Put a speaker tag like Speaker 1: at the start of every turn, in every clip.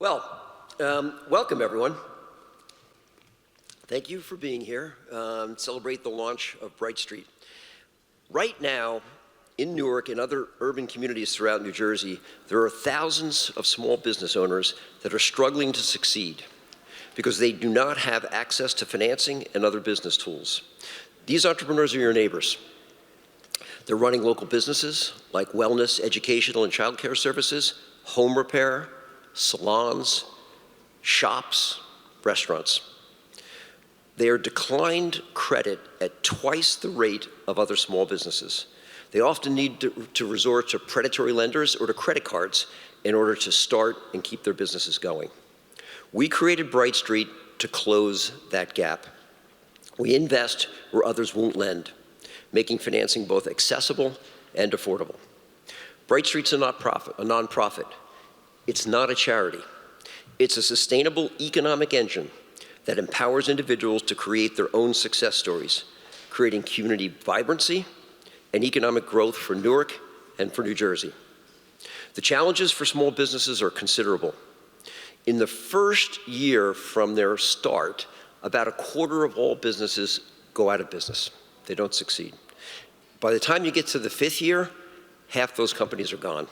Speaker 1: Welcome everyone. Thank you for being here. Celebrate the launch of BrightStreet. Right now, in Newark and other urban communities throughout New Jersey, there are thousands of small business owners that are struggling to succeed because they do not have access to financing and other business tools. These entrepreneurs are your neighbors. They're running local businesses like wellness, educational, and childcare services, home repair, salons, shops, restaurants. They are declined credit at twice the rate of other small businesses. They often need to resort to predatory lenders or to credit cards in order to start and keep their businesses going. We created BrightStreet to close that gap. We invest where others won't lend, making financing both accessible and affordable. BrightStreet's a nonprofit. It's not a charity. It's a sustainable economic engine that empowers individuals to create their own success stories, creating community vibrancy and economic growth for Newark and for New Jersey. The challenges for small businesses are considerable. In the first year from their start, about a quarter of all businesses go out of business. They don't succeed. By the time you get to the fifth year, half those companies are gone.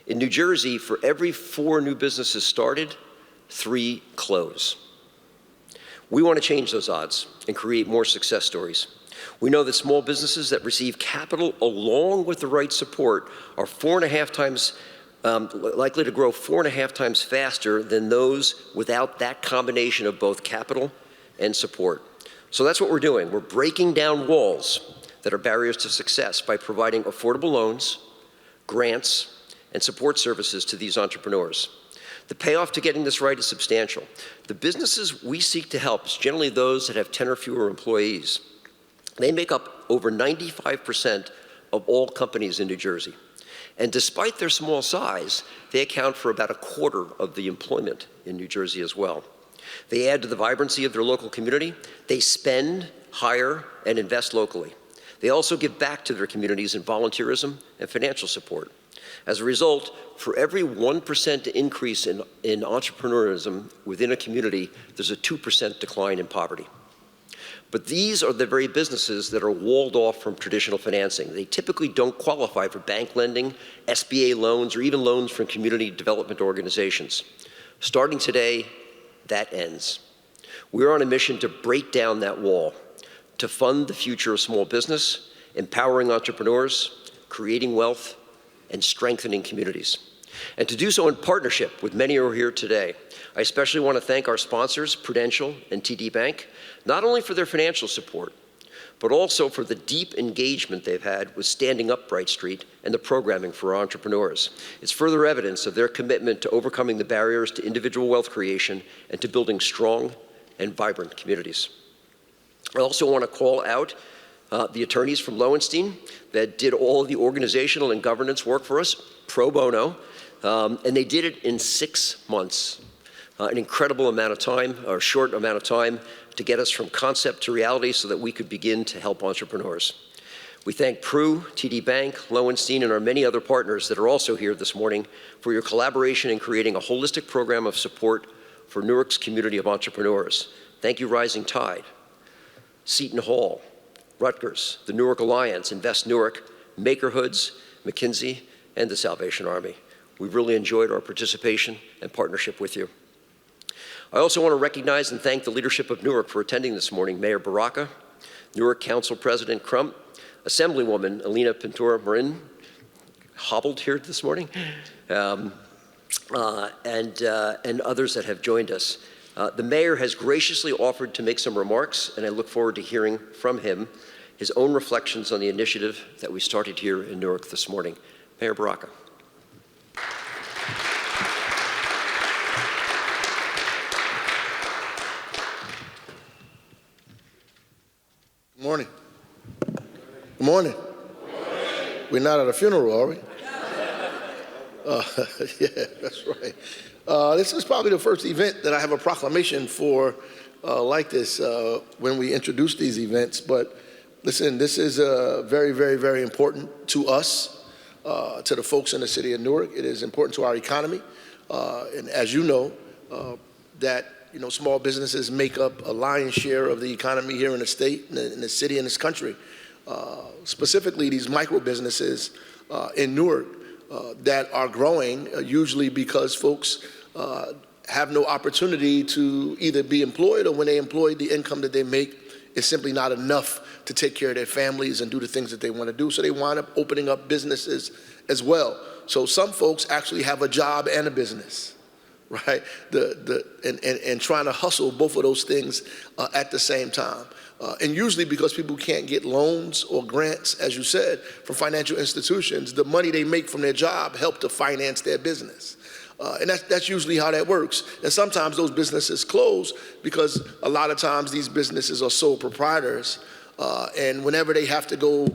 Speaker 1: In New Jersey, for every 4 new businesses started, 3 close. We want to change those odds and create more success stories. We know that small businesses that receive capital along with the right support are 4.5 times likely to grow 4.5 times faster than those without that combination of both capital and support. So that's what we're doing. We're breaking down walls that are barriers to success by providing affordable loans, grants, and support services to these entrepreneurs. The payoff to getting this right is substantial. The businesses we seek to help is generally those that have 10 or fewer employees. They make up over 95% of all companies in New Jersey. And despite their small size, they account for about a quarter of the employment in New Jersey as well. They add to the vibrancy of their local community. They spend, hire, and invest locally. They also give back to their communities in volunteerism and financial support. As a result, for every 1% increase in entrepreneurism within a community, there's a 2% decline in poverty. But these are the very businesses that are walled off from traditional financing. They typically don't qualify for bank lending, SBA loans, or even loans from community development organizations. Starting today, that ends. We're on a mission to break down that wall, to fund the future of small business, empowering entrepreneurs, creating wealth, and strengthening communities. And to do so in partnership with many who are here today. I especially want to thank our sponsors, Prudential and TD Bank, not only for their financial support, but also for the deep engagement they've had with standing up BrightStreet and the programming for entrepreneurs. It's further evidence of their commitment to overcoming the barriers to individual wealth creation and to building strong and vibrant communities. I also want to call out the attorneys from Lowenstein that did all the organizational and governance work for us, pro bono, and they did it in 6 months. An incredible amount of time, or short amount of time, to get us from concept to reality so that we could begin to help entrepreneurs. We thank Pru, TD Bank, Lowenstein, and our many other partners that are also here this morning for your collaboration in creating a holistic program of support for Newark's community of entrepreneurs. Thank you, Rising Tide, Seton Hall, Rutgers, the Newark Alliance, Invest Newark, Makerhoods, McKinsey, and the Salvation Army. We've really enjoyed our participation and partnership with you. I also want to recognize and thank the leadership of Newark for attending this morning. Mayor Baraka, Newark Council President Crump, Assemblywoman Alina Pintura-Marin, hobbled here this morning, and others that have joined us. The mayor has graciously offered to make some remarks, and I look forward to hearing from him his own reflections on the initiative that we started here in Newark this morning. Mayor Baraka.
Speaker 2: Good morning. Good morning. We're not at a funeral, are we? Yeah, that's right. This is probably the first event that I have a proclamation for like this when we introduce these events. But listen, this is very, very, very important to us, to the folks in the city of Newark. It is important to our economy. And as you know, that small businesses make up a lion's share of the economy here in the state, in the city, and this country. Specifically, these micro businesses in Newark that are growing, usually because folks have no opportunity to either be employed, or when they employed, the income that they make is simply not enough to take care of their families and do the things that they want to do. So they wind up opening up businesses as well. So some folks actually have a job and a business, right? And trying to hustle both of those things at the same time. And usually because people can't get loans or grants, as you said, from financial institutions, the money they make from their job help to finance their business. And that's usually how that works. And sometimes those businesses close because a lot of times these businesses are sole proprietors. And whenever they have to go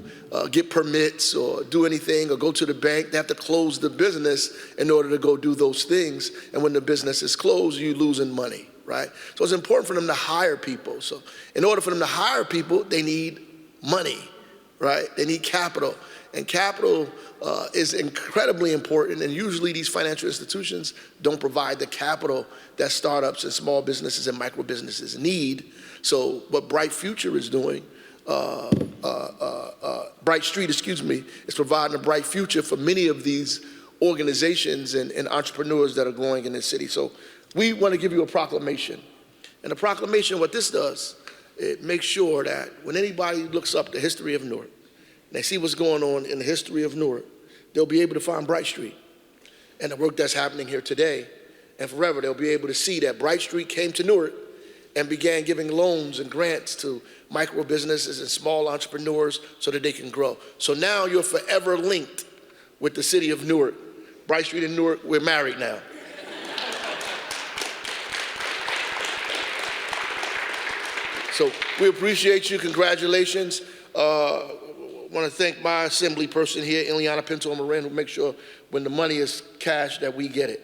Speaker 2: get permits or do anything or go to the bank, they have to close the business in order to go do those things. And when the business is closed, you're losing money, right? So it's important for them to hire people. So in order for them to hire people, they need money, right? They need capital. And capital is incredibly important, and usually these financial institutions don't provide the capital that startups and small businesses and micro businesses need. So what Bright Future is doing, Bright Street, is providing a bright future for many of these organizations and entrepreneurs that are growing in this city. So we want to give you a proclamation. And the proclamation, what this does, it makes sure that when anybody looks up the history of Newark, and they see what's going on in the history of Newark, they'll be able to find Bright Street and the work that's happening here today. And forever, they'll be able to see that Bright Street came to Newark and began giving loans and grants to micro businesses and small entrepreneurs so that they can grow. So now you're forever linked with the city of Newark. Bright Street and Newark, we're married now. So we appreciate you. Congratulations. I want to thank my assembly person here, Ileana Pinto-Marin, who makes sure when the money is cash that we get it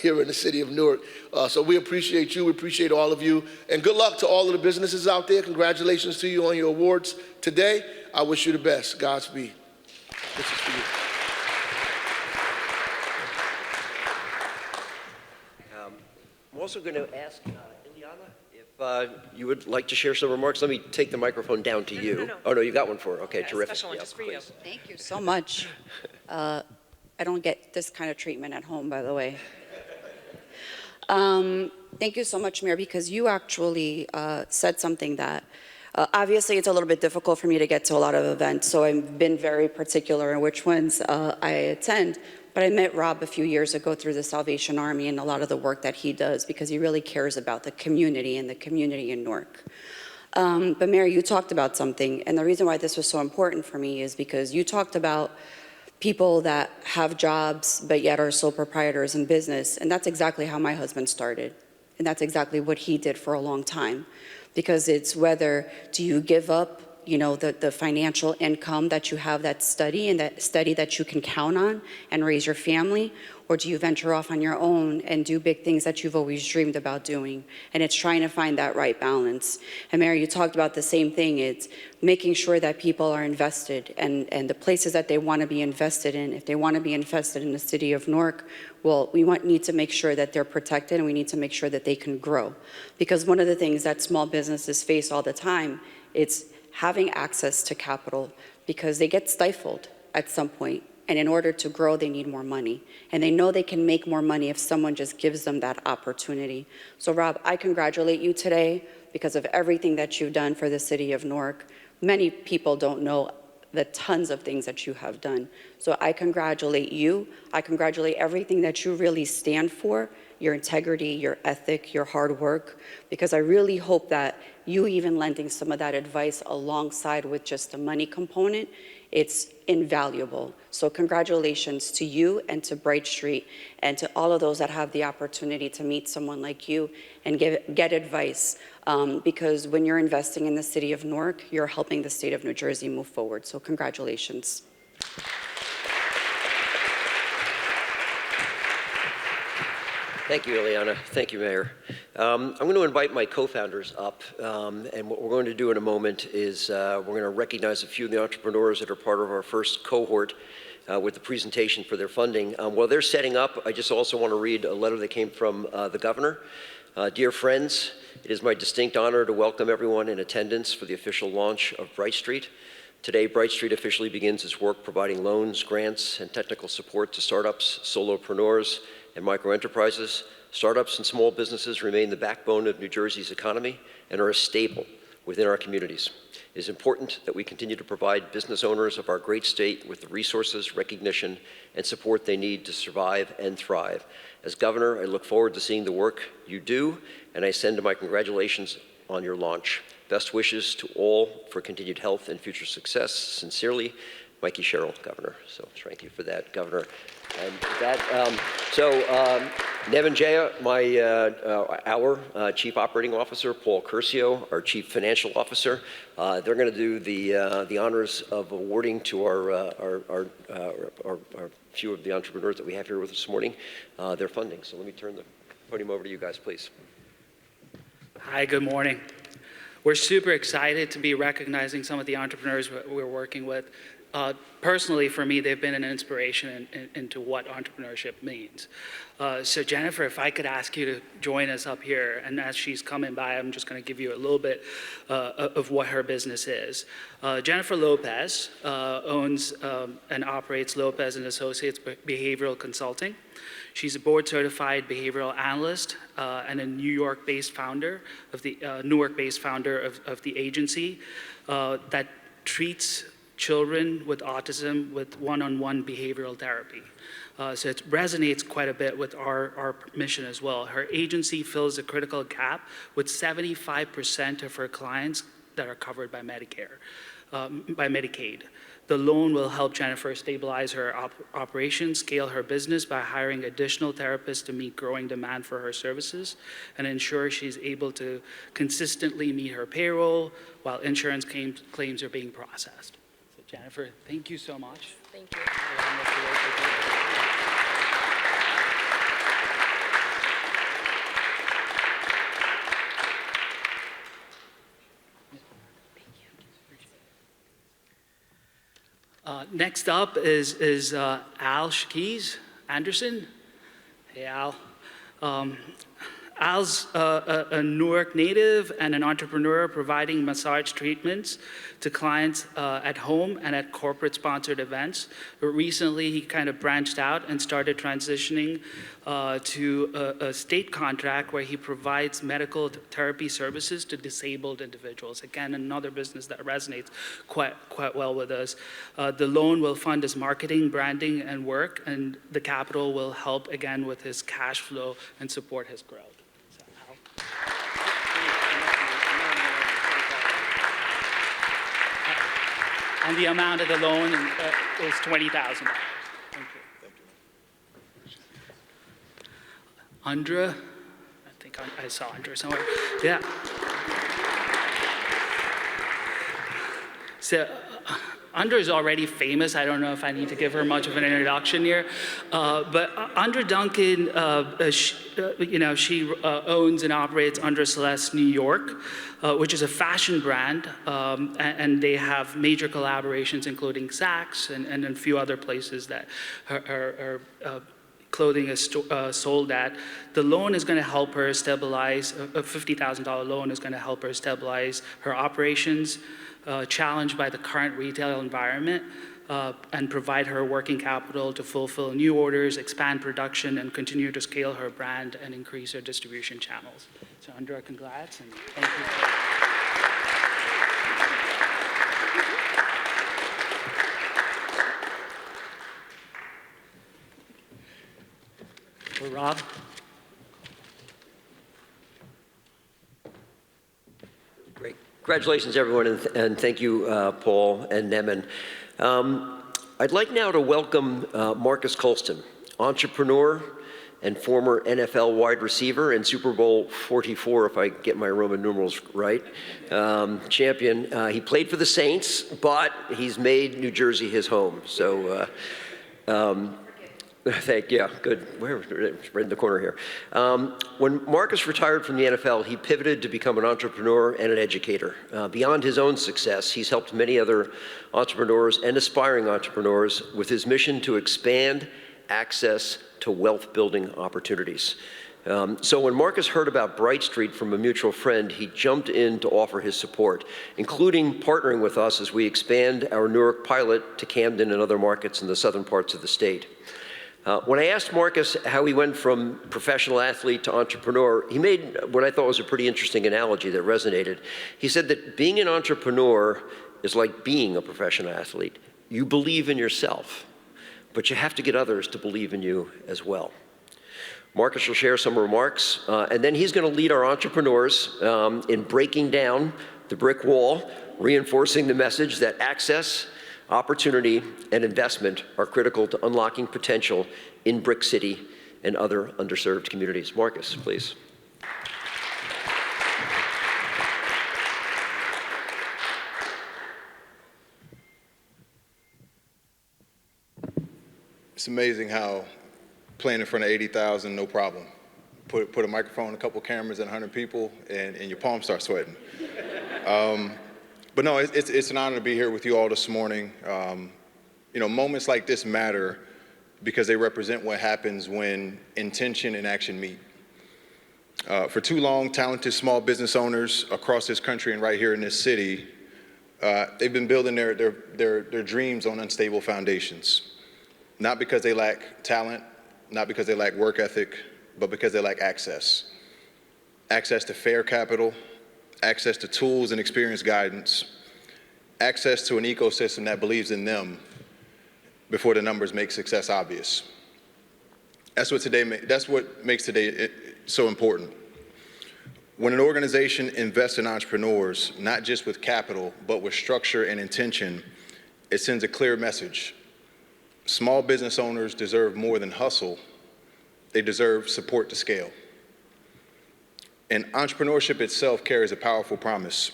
Speaker 2: here in the city of Newark. So we appreciate you. We appreciate all of you. And good luck to all of the businesses out there. Congratulations to you on your awards today. I wish you the best. Godspeed. This is for you.
Speaker 1: I'm also going to ask Ileana if you would like to share some remarks. Let me take the microphone down to you.
Speaker 3: No.
Speaker 1: Oh, no, you got one for her. Okay,
Speaker 3: Yeah,
Speaker 1: terrific.
Speaker 3: special one just for you.
Speaker 1: Please.
Speaker 4: Thank you so much. I don't get this kind of treatment at home, by the way. Thank you so much, Mayor, because you actually said something that obviously it's a little bit difficult for me to get to a lot of events, so I've been very particular in which ones I attend. But I met Rob a few years ago through the Salvation Army and a lot of the work that he does because he really cares about the community and the community in Newark. But Mayor, you talked about something, and the reason why this was so important for me is because you talked about people that have jobs but yet are sole proprietors in business, and that's exactly how my husband started, and that's exactly what he did for a long time, because it's whether do you give up the financial income that you have that steady that you can count on and raise your family, or do you venture off on your own and do big things that you've always dreamed about doing? And it's trying to find that right balance. And Mary, you talked about the same thing. It's making sure that people are invested and the places that they want to be invested in. If they want to be invested in the city of Newark, well, we need to make sure that they're protected, and we need to make sure that they can grow. Because one of the things that small businesses face all the time, it's having access to capital, because they get stifled at some point. And in order to grow, they need more money. And they know they can make more money if someone just gives them that opportunity. So Rob, I congratulate you today because of everything that you've done for the city of Newark. Many people don't know the tons of things that you have done. So I congratulate you. I congratulate everything that you really stand for, your integrity, your ethic, your hard work, because I really hope that you even lending some of that advice alongside with just the money component, it's invaluable. So congratulations to you and to Bright Street and to all of those that have the opportunity to meet someone like you and get advice, because when you're investing in the city of Newark, you're helping the state of New Jersey move forward. So congratulations.
Speaker 1: Thank you, Ileana. Thank you, Mayor. I'm going to invite my co-founders up, and what we're going to do in a moment is we're going to recognize a few of the entrepreneurs that are part of our first cohort with the presentation for their funding. While they're setting up, I just also want to read a letter that came from the governor. Dear friends, it is my distinct honor to welcome everyone in attendance for the official launch of Bright Street. Today, Bright Street officially begins its work providing loans, grants, and technical support to startups, solopreneurs, and microenterprises. Startups and small businesses remain the backbone of New Jersey's economy and are a staple within our communities. It is important that we continue to provide business owners of our great state with the resources, recognition, and support they need to survive and thrive. As governor, I look forward to seeing the work you do, and I send my congratulations on your launch. Best wishes to all for continued health and future success. Sincerely, Mikey Sherrill, Governor. So thank you for that, Governor. And with that, Nevin Jaya, our Chief Operating Officer, Paul Curcio, our Chief Financial Officer, they're going to do the honors of awarding to our few of the entrepreneurs that we have here with us this morning their funding. So let me turn the podium over to you guys, please.
Speaker 3: Hi, good morning. We're super excited to be recognizing some of the entrepreneurs we're working with. Personally, for me, they've been an inspiration into what entrepreneurship means. So Jennifer, if I could ask you to join us up here, and as she's coming by, I'm just going to give you a little bit of what her business is. Jennifer Lopez owns and operates Lopez & Associates Behavioral Consulting. She's a board-certified behavioral analyst and a New York-based founder of the Newark-based founder of the agency that treats children with autism with one-on-one behavioral therapy. So it resonates quite a bit with our mission as well. Her agency fills a critical gap with 75% of her clients that are covered by Medicare, by Medicaid. The loan will help Jennifer stabilize her operations, scale her business by hiring additional therapists to meet growing demand for her services, and ensure she's able to consistently meet her payroll while insurance claims are being processed. So Jennifer, thank you so much.
Speaker 5: Thank you.
Speaker 3: Next up is Al Shakiz Anderson. Hey, Al. Al's a Newark native and an entrepreneur providing massage treatments to clients at home and at corporate-sponsored events. But recently, he kind of branched out and started transitioning to a state contract where he provides medical therapy services to disabled individuals. Again, another business that resonates quite well with us. The loan will fund his marketing, branding, and work, and the capital will help, again, with his cash flow and support his growth. And the amount of the loan is $20,000. Thank you. Andra, I think I saw Andra somewhere. Yeah. So Andra is already famous. I don't know if I need to give her much of an introduction here. But Andra Duncan, she owns and operates Andra Celeste New York, which is a fashion brand. And they have major collaborations, including Saks and a few other places that her clothing is sold at. The loan is going to help her stabilize, a $50,000 loan is going to help her stabilize her operations, challenged by the current retail environment, and provide her working capital to fulfill new orders, expand production, and continue to scale her brand and increase her distribution channels. So Andra, congrats, and thank you. Rob?
Speaker 1: Great. Congratulations, everyone, and thank you, Paul and Nemin. I'd like now to welcome Marcus Colston, entrepreneur and former NFL wide receiver and Super Bowl 44, if I get my Roman numerals right, champion. He played for the Saints, but he's made New Jersey his home. So Thank you. Yeah, good. Where? Right in the corner here. When Marcus retired from the NFL, he pivoted to become an entrepreneur and an educator. Beyond his own success, he's helped many other entrepreneurs and aspiring entrepreneurs with his mission to expand access to wealth-building opportunities. So when Marcus heard about Bright Street from a mutual friend, he jumped in to offer his support, including partnering with us as we expand our Newark pilot to Camden and other markets in the southern parts of the state. When I asked Marcus how he went from professional athlete to entrepreneur, he made what I thought was a pretty interesting analogy that resonated. He said that being an entrepreneur is like being a professional athlete. You believe in yourself, but you have to get others to believe in you as well. Marcus will share some remarks, and then he's going to lead our entrepreneurs in breaking down the brick wall, reinforcing the message that access, opportunity, and investment are critical to unlocking potential in Brick City and other underserved communities. Marcus, please.
Speaker 5: It's amazing how playing in front of 80,000, no problem. Put a microphone, a couple cameras, and 100 people, and your palms start sweating. But no, it's an honor to be here with you all this morning. You know, moments like this matter because they represent what happens when intention and action meet. For too long, talented small business owners across this country and right here in this city, they've been building their dreams on unstable foundations. Not because they lack talent, not because they lack work ethic, but because they lack access. Access to fair capital, access to tools and experienced guidance, access to an ecosystem that believes in them before the numbers make success obvious. That's what makes today so important. When an organization invests in entrepreneurs, not just with capital, but with structure and intention, it sends a clear message. Small business owners deserve more than hustle. They deserve support to scale. And entrepreneurship itself carries a powerful promise.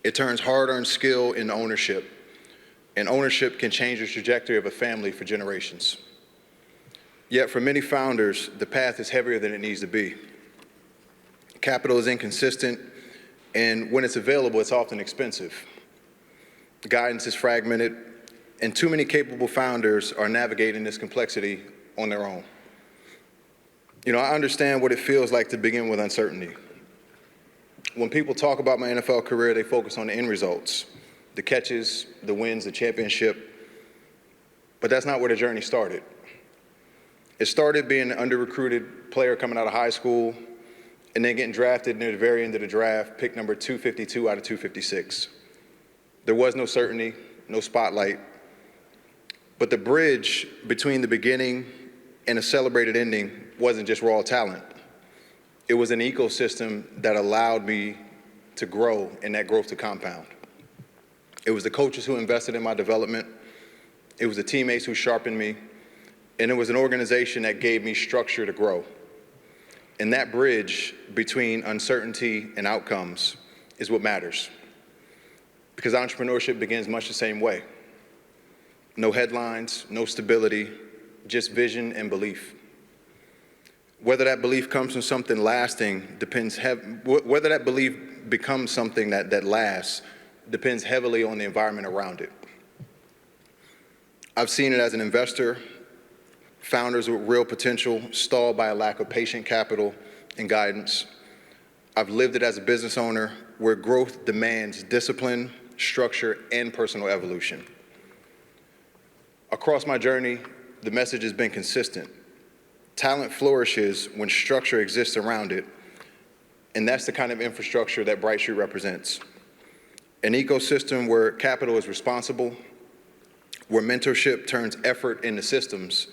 Speaker 5: It turns hard-earned skill into ownership, and ownership can change the trajectory of a family for generations. Yet for many founders, the path is heavier than it needs to be. Capital is inconsistent, and when it's available, it's often expensive. The guidance is fragmented, and too many capable founders are navigating this complexity on their own. You know, I understand what it feels like to begin with uncertainty. When people talk about my NFL career, they focus on the end results, the catches, the wins, the championship, but that's not where the journey started. It started being an under-recruited player coming out of high school and then getting drafted near the very end of the draft, pick number 252 out of 256. There was no certainty, no spotlight, but the bridge between the beginning and a celebrated ending wasn't just raw talent. It was an ecosystem that allowed me to grow and that growth to compound. It was the coaches who invested in my development. It was the teammates who sharpened me. And it was an organization that gave me structure to grow. And that bridge between uncertainty and outcomes is what matters. Because entrepreneurship begins much the same way. No headlines, no stability, just vision and belief. Whether that belief comes from something lasting depends, whether that belief becomes something that lasts depends heavily on the environment around it. I've seen it as an investor, founders with real potential stalled by a lack of patient capital and guidance. I've lived it as a business owner where growth demands discipline, structure, and personal evolution. Across my journey, the message has been consistent. Talent flourishes when structure exists around it, and that's the kind of infrastructure that Bright Street represents. An ecosystem where capital is responsible, where mentorship turns effort into systems,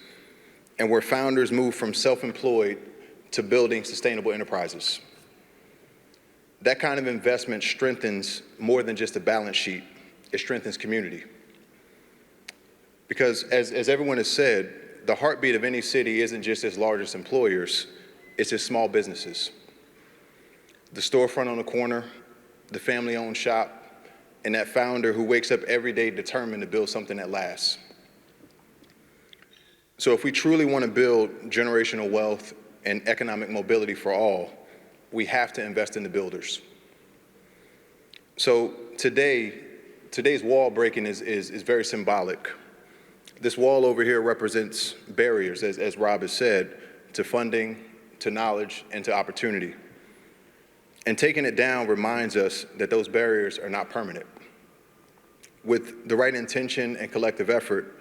Speaker 5: and where founders move from self-employed to building sustainable enterprises. That kind of investment strengthens more than just a balance sheet. It strengthens community. Because as everyone has said, the heartbeat of any city isn't just its largest employers, it's its small businesses. The storefront on the corner, the family-owned shop, and that founder who wakes up every day determined to build something that lasts. So if we truly want to build generational wealth and economic mobility for all, we have to invest in the builders. So today's wall breaking is very symbolic. This wall over here represents barriers, as Rob has said, to funding, to knowledge, and to opportunity. And taking it down reminds us that those barriers are not permanent. With the right intention and collective effort,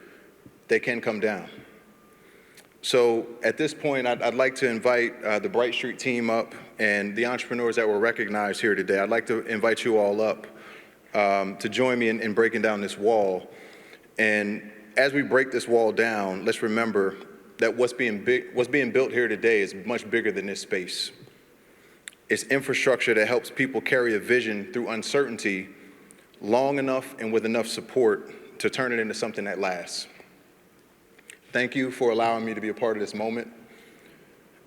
Speaker 5: they can come down. So at this point, I'd like to invite the Bright Street team up and the entrepreneurs that were recognized here today. I'd like to invite you all up to join me in breaking down this wall. And as we break this wall down, let's remember that what's being built here today is much bigger than this space. It's infrastructure that helps people carry a vision through uncertainty long enough and with enough support to turn it into something that lasts. Thank you for allowing me to be a part of this moment.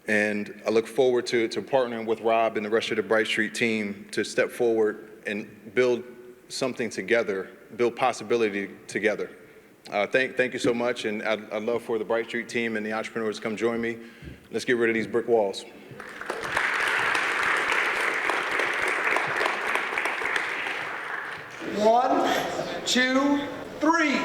Speaker 5: And I look forward to partnering with Rob and the rest of the Bright Street team to step forward and build something together, build possibility together. Thank you so much, and I'd love for the Bright Street team and the entrepreneurs to come join me. Let's get rid of these brick walls.
Speaker 6: One, two, three.